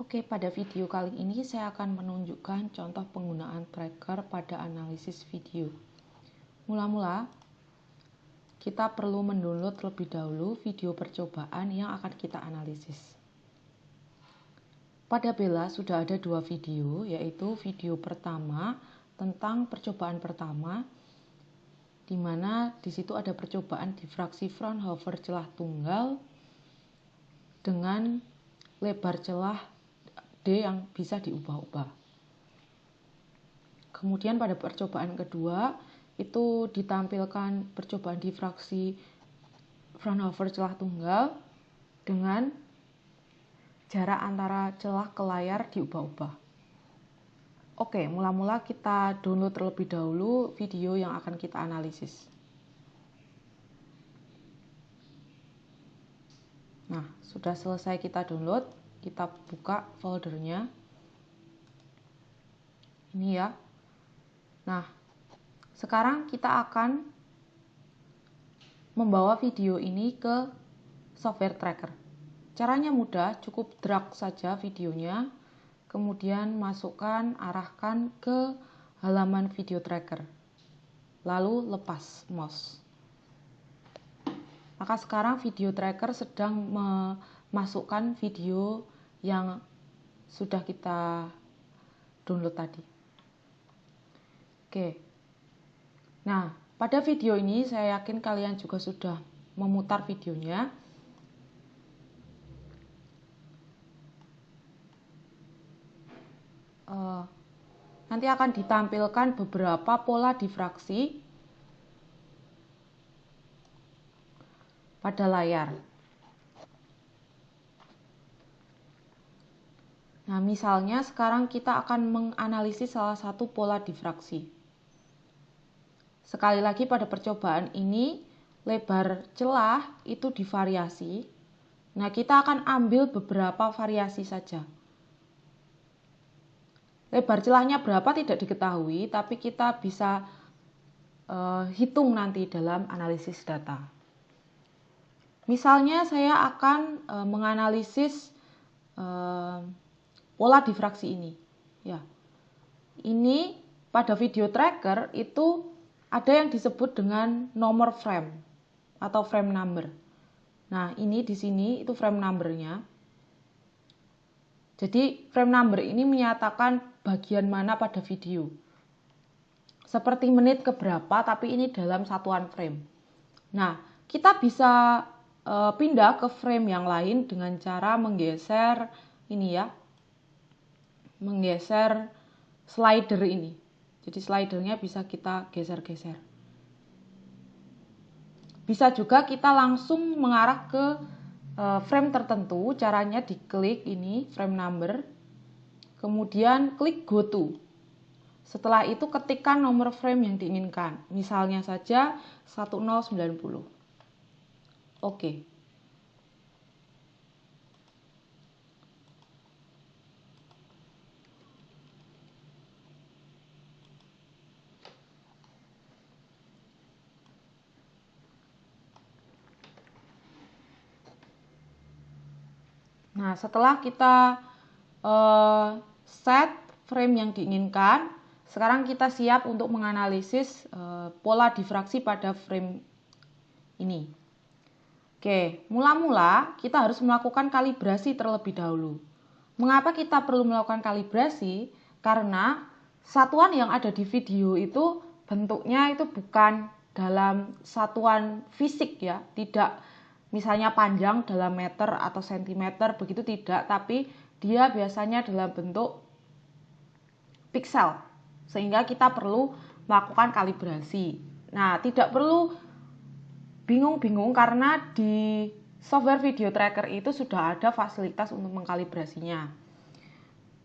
Oke, pada video kali ini saya akan menunjukkan contoh penggunaan tracker pada analisis video. Mula-mula, kita perlu mendownload terlebih dahulu video percobaan yang akan kita analisis. Pada Bella sudah ada dua video, yaitu video pertama tentang percobaan pertama, di mana di situ ada percobaan difraksi Fraunhofer celah tunggal dengan lebar celah D yang bisa diubah-ubah. Kemudian pada percobaan kedua itu ditampilkan percobaan difraksi Fraunhofer celah tunggal dengan jarak antara celah ke layar diubah-ubah. Oke, mula-mula kita download terlebih dahulu video yang akan kita analisis. Nah, sudah selesai kita download. Kita buka foldernya ini ya. Nah, sekarang kita akan membawa video ini ke software tracker. Caranya mudah, cukup drag saja videonya, kemudian masukkan, arahkan ke halaman video tracker, lalu lepas mouse. Maka sekarang video tracker sedang memasukkan video yang sudah kita download tadi. Oke. Nah, pada video ini saya yakin kalian juga sudah memutar videonya. Nanti akan ditampilkan beberapa pola difraksi pada layar. Nah, misalnya sekarang kita akan menganalisis salah satu pola difraksi. Sekali lagi pada percobaan ini, lebar celah itu divariasi. Nah, kita akan ambil beberapa variasi saja. Lebar celahnya berapa tidak diketahui, tapi kita bisa hitung nanti dalam analisis data. Misalnya saya akan menganalisis pola difraksi ini. Ya, ini pada video tracker itu ada yang disebut dengan nomor frame atau frame number. Nah, ini di sini itu frame numbernya. Jadi frame number ini menyatakan bagian mana pada video. Seperti menit keberapa, tapi ini dalam satuan frame. Nah, kita bisa pindah ke frame yang lain dengan cara menggeser ini ya. Menggeser slider ini. Jadi slidernya bisa kita geser-geser. Bisa juga kita langsung mengarah ke frame tertentu. Caranya diklik ini frame number. Kemudian klik go to. Setelah itu ketikkan nomor frame yang diinginkan. Misalnya saja 1090. Oke. Nah, setelah kita set frame yang diinginkan, sekarang kita siap untuk menganalisis pola difraksi pada frame ini. Oke, mula-mula kita harus melakukan kalibrasi terlebih dahulu. Mengapa kita perlu melakukan kalibrasi? Karena satuan yang ada di video itu bentuknya itu bukan dalam satuan fisik ya, tidak misalnya panjang dalam meter atau sentimeter, begitu tidak, tapi dia biasanya dalam bentuk piksel, sehingga kita perlu melakukan kalibrasi. Nah, tidak perlu bingung-bingung karena di software video tracker itu sudah ada fasilitas untuk mengkalibrasinya.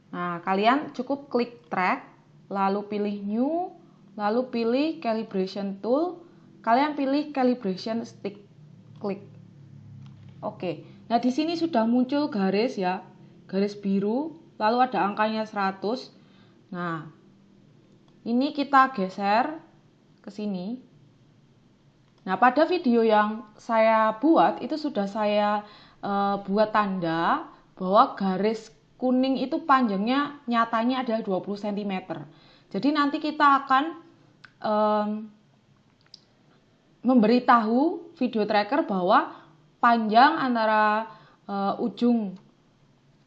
Nah, kalian cukup klik track, lalu pilih new, lalu pilih calibration tool, kalian pilih calibration stick, klik. Oke, nah di sini sudah muncul garis ya, garis biru, lalu ada angkanya 100. Nah, ini kita geser ke sini. Nah, pada video yang saya buat itu sudah saya buat tanda bahwa garis kuning itu panjangnya nyatanya adalah 20 cm. Jadi nanti kita akan memberitahu video tracker bahwa panjang antara ujung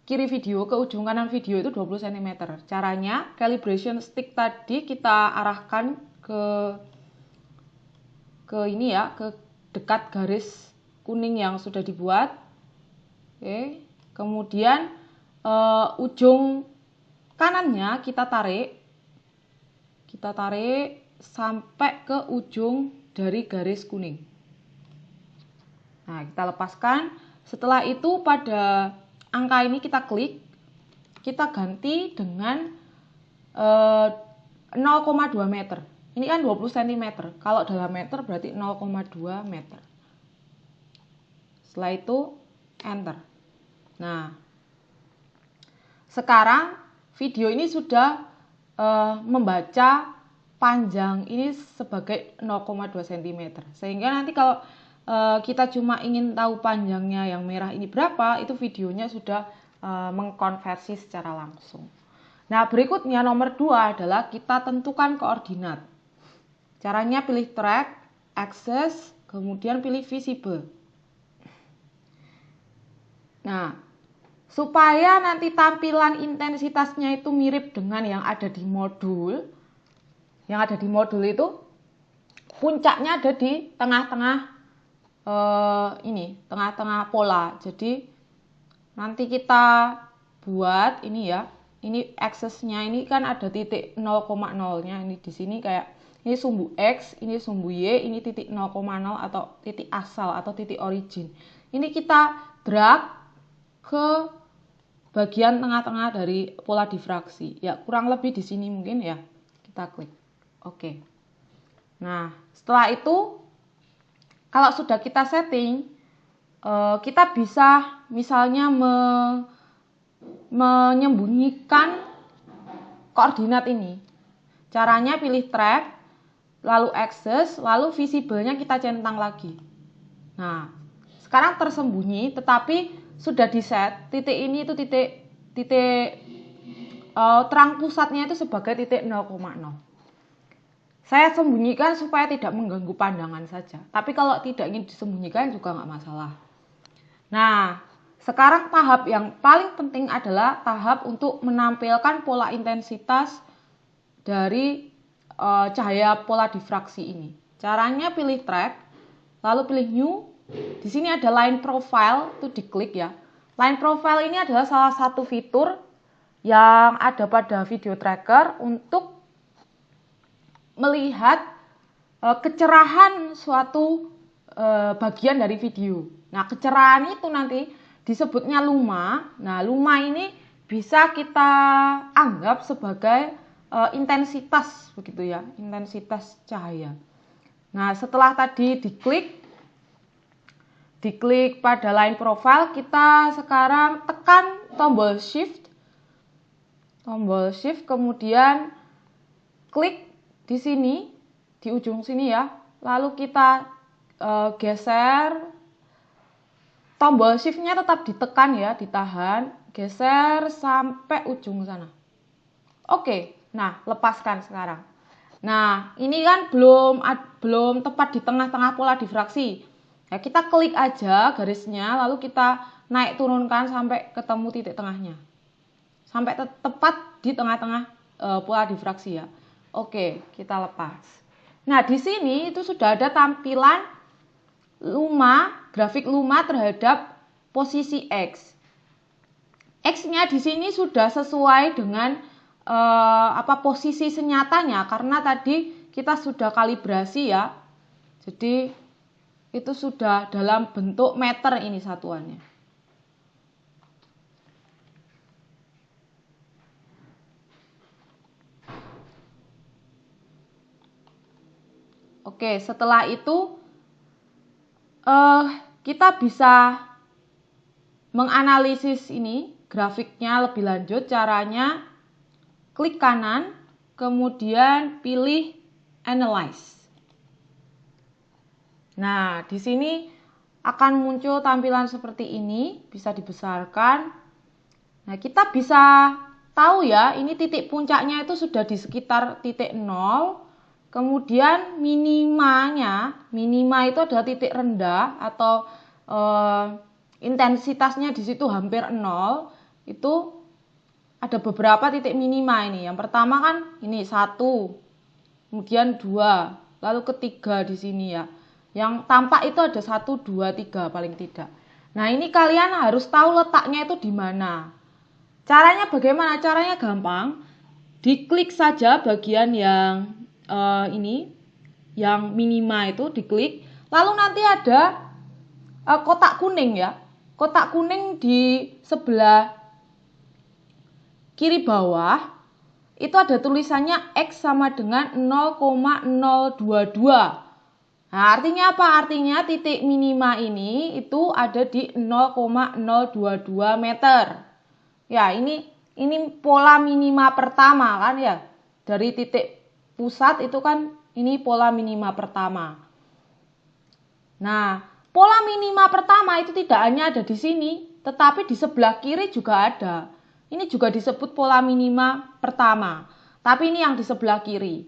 kiri video ke ujung kanan video itu 20 cm. Caranya, calibration stick tadi kita arahkan ke ini ya, ke dekat garis kuning yang sudah dibuat. Oke. Kemudian ujung kanannya kita tarik sampai ke ujung dari garis kuning. Nah, kita lepaskan. Setelah itu pada angka ini kita klik, kita ganti dengan 0,2 meter. Ini kan 20 cm. Kalau dalam meter berarti 0,2 meter. Setelah itu enter. Nah, sekarang video ini sudah membaca panjang ini sebagai 0,2 cm. Sehingga nanti kalau kita cuma ingin tahu panjangnya yang merah ini berapa, itu videonya sudah mengkonversi secara langsung. Nah, berikutnya nomor 2 adalah kita tentukan koordinat. Caranya pilih track, axis, kemudian pilih visible. Nah, supaya nanti tampilan intensitasnya itu mirip dengan yang ada di modul. Yang ada di modul itu puncaknya ada di tengah-tengah tengah-tengah pola. Jadi nanti kita buat ini ya. Ini aksesnya ini kan ada titik 0,0-nya. Ini di sini kayak ini sumbu X, ini sumbu Y, ini titik 0,0 atau titik asal atau titik origin. Ini kita drag ke bagian tengah-tengah dari pola difraksi. Ya, kurang lebih di sini mungkin ya. Kita klik. Oke. Nah, setelah itu kalau sudah kita setting, kita bisa misalnya menyembunyikan koordinat ini. Caranya pilih track, lalu axis, lalu visible-nya kita centang lagi. Nah, sekarang tersembunyi, tetapi sudah di set. Titik ini itu titik terang pusatnya itu sebagai titik 0,0. Saya sembunyikan supaya tidak mengganggu pandangan saja. Tapi kalau tidak ingin disembunyikan juga nggak masalah. Nah, sekarang tahap yang paling penting adalah tahap untuk menampilkan pola intensitas dari cahaya pola difraksi ini. Caranya pilih track, lalu pilih new. Di sini ada line profile, itu diklik ya. Line profile ini adalah salah satu fitur yang ada pada video tracker untuk melihat kecerahan suatu bagian dari video. Nah, kecerahan itu nanti disebutnya luma. Nah, luma ini bisa kita anggap sebagai intensitas begitu ya, intensitas cahaya. Nah, setelah tadi diklik pada line profile, kita sekarang tekan tombol shift, kemudian klik di sini, di ujung sini ya, lalu kita geser, tombol shift-nya tetap ditekan ya, ditahan, geser sampai ujung sana. Oke. Nah, lepaskan sekarang. Nah, ini kan belum tepat di tengah-tengah pola difraksi. Ya, kita klik aja garisnya, lalu kita naik turunkan sampai ketemu titik tengahnya. Sampai tepat di tengah-tengah pola difraksi ya. Oke, kita lepas. Nah, di sini itu sudah ada tampilan luma, grafik luma terhadap posisi X. X-nya di sini sudah sesuai dengan posisi senyatanya, karena tadi kita sudah kalibrasi ya. Jadi itu sudah dalam bentuk meter ini satuannya. Oke, setelah itu kita bisa menganalisis ini grafiknya lebih lanjut. Caranya klik kanan, kemudian pilih Analyze. Nah, di sini akan muncul tampilan seperti ini, bisa dibesarkan. Nah, kita bisa tahu ya, ini titik puncaknya itu sudah di sekitar titik 0. Kemudian minima itu adalah titik rendah atau intensitasnya di situ hampir 0. Itu ada beberapa titik minima ini. Yang pertama kan ini 1, kemudian 2, lalu ketiga di sini ya. Yang tampak itu ada 1, 2, 3 paling tidak. Nah, ini kalian harus tahu letaknya itu di mana. Caranya bagaimana? Caranya gampang. Diklik saja bagian yang ini, yang minima itu diklik. Lalu nanti ada kotak kuning ya. Kotak kuning di sebelah kiri bawah itu ada tulisannya X sama dengan 0,022. Nah, artinya apa? Artinya titik minima ini itu ada di 0,022 meter. Ya, ini pola minima pertama kan ya. Dari titik pusat itu kan ini pola minima pertama. Nah, pola minima pertama itu tidak hanya ada di sini, tetapi di sebelah kiri juga ada. Ini juga disebut pola minima pertama, tapi ini yang di sebelah kiri.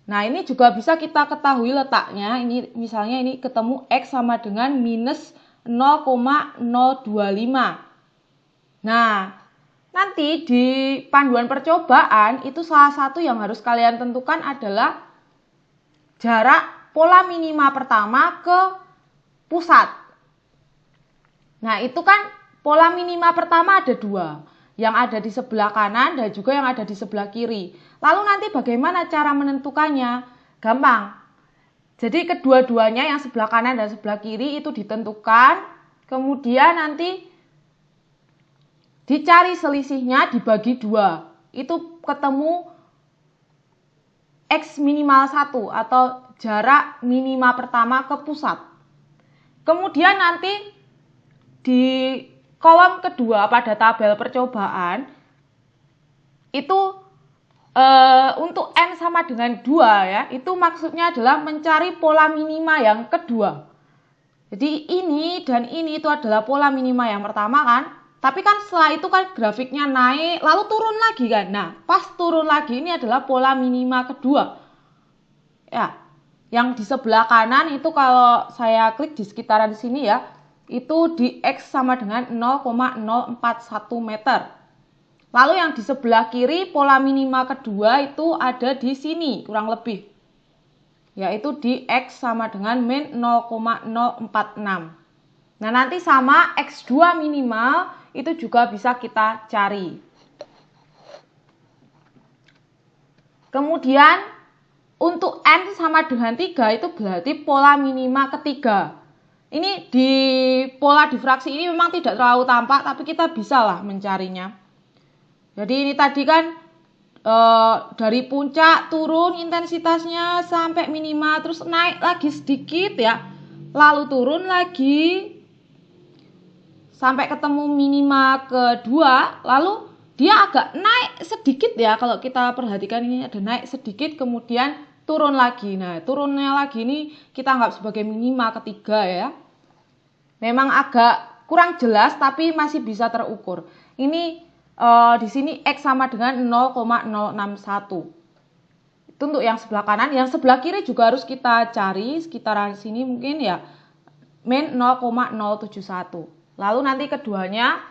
Nah, ini juga bisa kita ketahui letaknya. Ini misalnya ini ketemu X sama dengan minus 0,025. Nah, nanti di panduan percobaan itu salah satu yang harus kalian tentukan adalah jarak pola minima pertama ke pusat. Nah, itu kan pola minima pertama ada 2, yang ada di sebelah kanan dan juga yang ada di sebelah kiri. Lalu nanti bagaimana cara menentukannya? Gampang. Jadi kedua-duanya yang sebelah kanan dan sebelah kiri itu ditentukan, kemudian nanti dicari selisihnya dibagi 2. Itu ketemu X minimal 1 atau jarak minima pertama ke pusat. Kemudian nanti di kolom kedua pada tabel percobaan itu untuk N sama dengan 2 ya, itu maksudnya adalah mencari pola minima yang kedua. Jadi ini dan ini itu adalah pola minima yang pertama kan. Tapi kan setelah itu kan grafiknya naik, lalu turun lagi kan. Nah, pas turun lagi ini adalah pola minima kedua. Ya, yang di sebelah kanan itu kalau saya klik di sekitaran sini ya, itu di X sama dengan 0,041 meter. Lalu yang di sebelah kiri pola minima kedua itu ada di sini kurang lebih. Yaitu di X sama dengan min 0,046. Nah, nanti sama X2 minimal itu juga bisa kita cari. Kemudian untuk N sama dengan 3 itu berarti pola minima ketiga. Ini di pola difraksi ini memang tidak terlalu tampak, tapi kita bisa lah mencarinya. Jadi ini tadi kan dari puncak turun intensitasnya sampai minima, terus naik lagi sedikit ya, lalu turun lagi sampai ketemu minima kedua, lalu dia agak naik sedikit ya, kalau kita perhatikan ini ada naik sedikit kemudian turun lagi. Nah, turunnya lagi ini kita anggap sebagai minima ketiga ya. Memang agak kurang jelas tapi masih bisa terukur. Ini di sini X sama dengan 0,061. Itu untuk yang sebelah kanan. Yang sebelah kiri juga harus kita cari sekitaran sini mungkin ya, min 0,071. Lalu nanti keduanya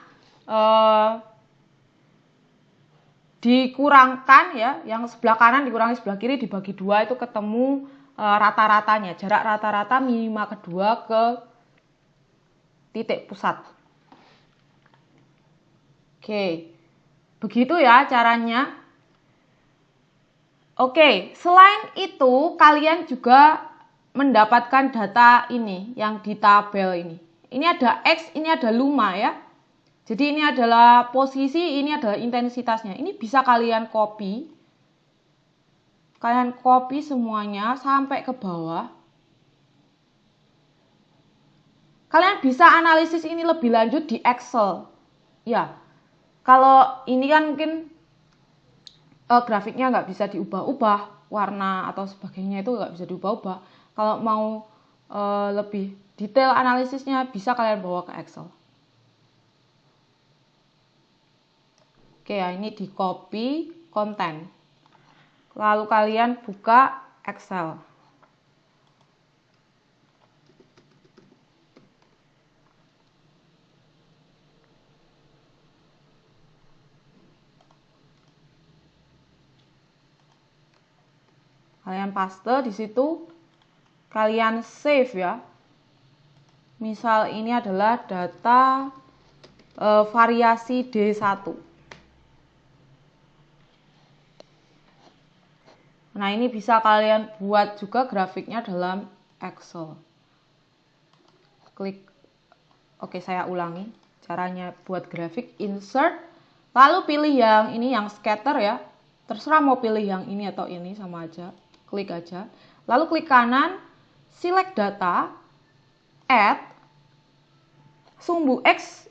dikurangkan ya, yang sebelah kanan dikurangi sebelah kiri dibagi 2 itu ketemu rata-ratanya, jarak rata-rata minima kedua ke titik pusat. Oke, begitu ya caranya. Oke, selain itu kalian juga mendapatkan data ini yang di tabel ini. Ini ada X, ini ada luma ya. Jadi ini adalah posisi, ini adalah intensitasnya. Ini bisa kalian copy. Kalian copy semuanya sampai ke bawah. Kalian bisa analisis ini lebih lanjut di Excel. Ya, kalau ini kan mungkin grafiknya nggak bisa diubah-ubah, warna atau sebagainya itu nggak bisa diubah-ubah. Kalau mau lebih detail analisisnya bisa kalian bawa ke Excel. Oke ya, ini di copy konten. Lalu kalian buka Excel. Kalian paste di situ, kalian save ya. Misal ini adalah data variasi D1. Nah, ini bisa kalian buat juga grafiknya dalam Excel. Klik, oke saya ulangi. Caranya buat grafik, insert, lalu pilih yang ini, yang scatter ya. Terserah mau pilih yang ini atau ini, sama aja. Klik aja. Lalu klik kanan, select data, add, sumbu X.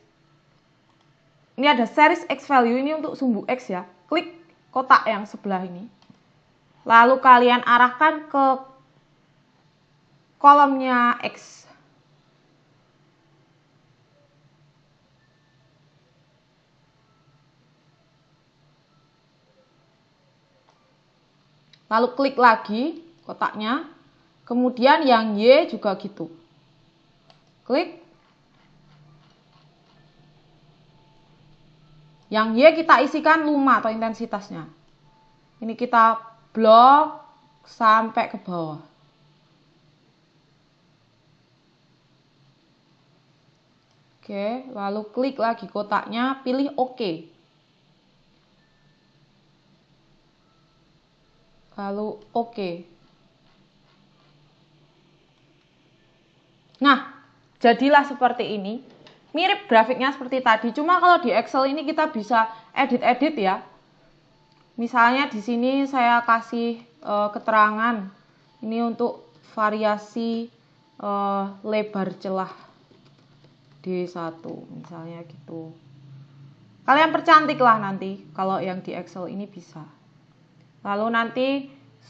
Ini ada series X value, ini untuk sumbu X ya. Klik kotak yang sebelah ini. Lalu kalian arahkan ke kolomnya X. Lalu klik lagi kotaknya. Kemudian yang Y juga gitu. Klik. Yang Y kita isikan luma atau intensitasnya. Ini kita blok sampai ke bawah. Oke, lalu klik lagi kotaknya, pilih OK. Lalu OK. Nah, jadilah seperti ini. Mirip grafiknya seperti tadi, cuma kalau di Excel ini kita bisa edit-edit ya. Misalnya di sini saya kasih keterangan ini untuk variasi lebar celah D1 misalnya gitu. Kalian percantik lah nanti kalau yang di Excel ini bisa. Lalu nanti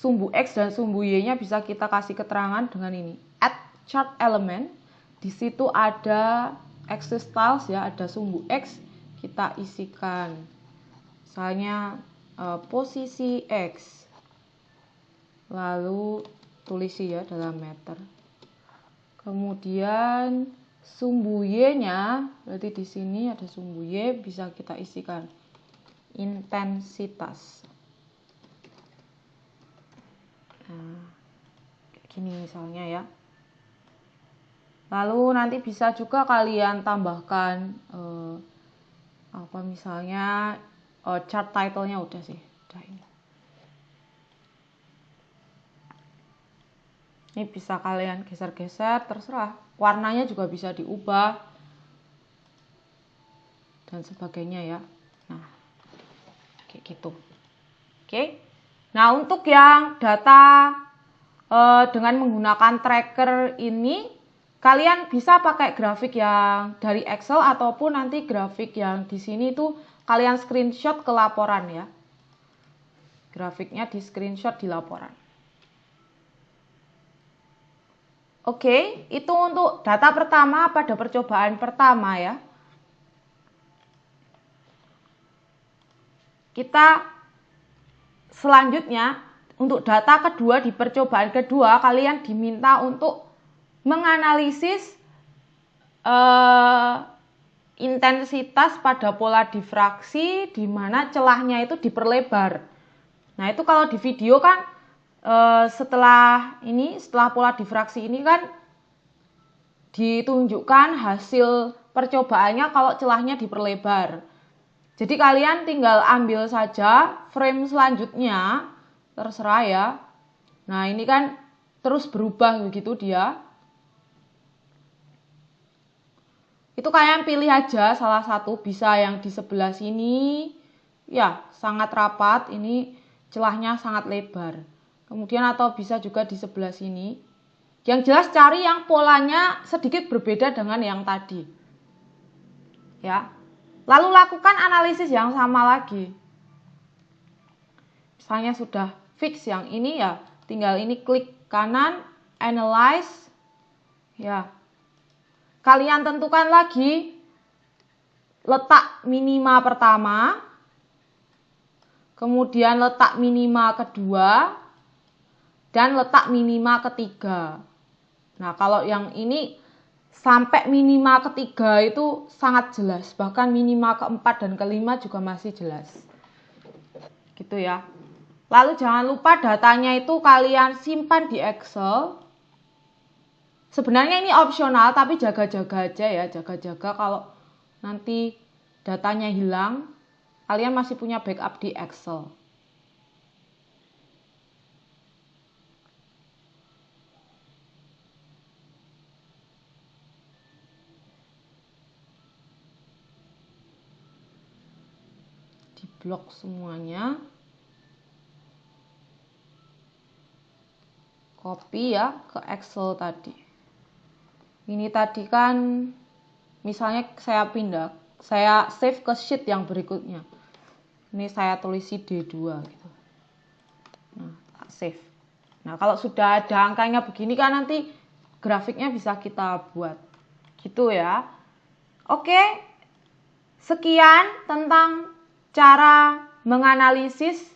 sumbu X dan sumbu Y-nya bisa kita kasih keterangan dengan ini. Add chart element. Di situ ada axis styles ya, ada sumbu X, kita isikan. Misalnya posisi X. Lalu tulisi ya dalam meter. Kemudian sumbu Y-nya, berarti di sini ada sumbu Y, bisa kita isikan intensitas. Nah, kayak gini misalnya ya. Lalu nanti bisa juga kalian tambahkan apa misalnya chart title-nya udah sih, udah ini. Ini bisa kalian geser-geser, terserah. Warnanya juga bisa diubah dan sebagainya ya. Nah, kayak gitu. Oke. Nah, untuk yang data dengan menggunakan tracker ini, kalian bisa pakai grafik yang dari Excel ataupun nanti grafik yang di sini itu kalian screenshot ke laporan ya. Grafiknya di screenshot di laporan. Oke, itu untuk data pertama pada percobaan pertama ya. Kita selanjutnya untuk data kedua di percobaan kedua, kalian diminta untuk menganalisis intensitas pada pola difraksi di mana celahnya itu diperlebar. Nah, itu kalau di video kan setelah pola difraksi ini kan ditunjukkan hasil percobaannya kalau celahnya diperlebar. Jadi kalian tinggal ambil saja frame selanjutnya, terserah ya. Nah, ini kan terus berubah begitu dia. Itu kalian pilih aja salah satu, bisa yang di sebelah sini. Ya, sangat rapat, ini celahnya sangat lebar. Kemudian atau bisa juga di sebelah sini. Yang jelas cari yang polanya sedikit berbeda dengan yang tadi. Ya. Lalu lakukan analisis yang sama lagi. Misalnya sudah fix yang ini ya, tinggal ini klik kanan, analyze. Ya. Kalian tentukan lagi letak minima pertama. kemudian letak minima kedua, dan letak minima ketiga. Nah, kalau yang ini sampai minima ketiga itu sangat jelas, bahkan minima keempat dan kelima juga masih jelas. Gitu ya. Lalu jangan lupa datanya itu kalian simpan di Excel. Sebenarnya ini opsional, tapi jaga-jaga aja ya, jaga-jaga kalau nanti datanya hilang, kalian masih punya backup di Excel. Di blok semuanya. Copy ya ke Excel tadi. Ini tadi kan misalnya saya pindah, saya save ke sheet yang berikutnya. Ini saya tulis D2 gitu. Nah, save. Nah, kalau sudah ada angkanya begini kan nanti grafiknya bisa kita buat. Gitu ya. Oke. Sekian tentang cara menganalisis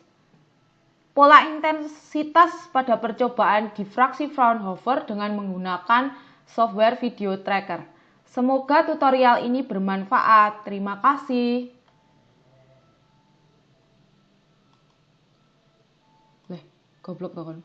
pola intensitas pada percobaan difraksi Fraunhofer dengan menggunakan software video tracker. Semoga tutorial ini bermanfaat. Terima kasih. Goblok kan.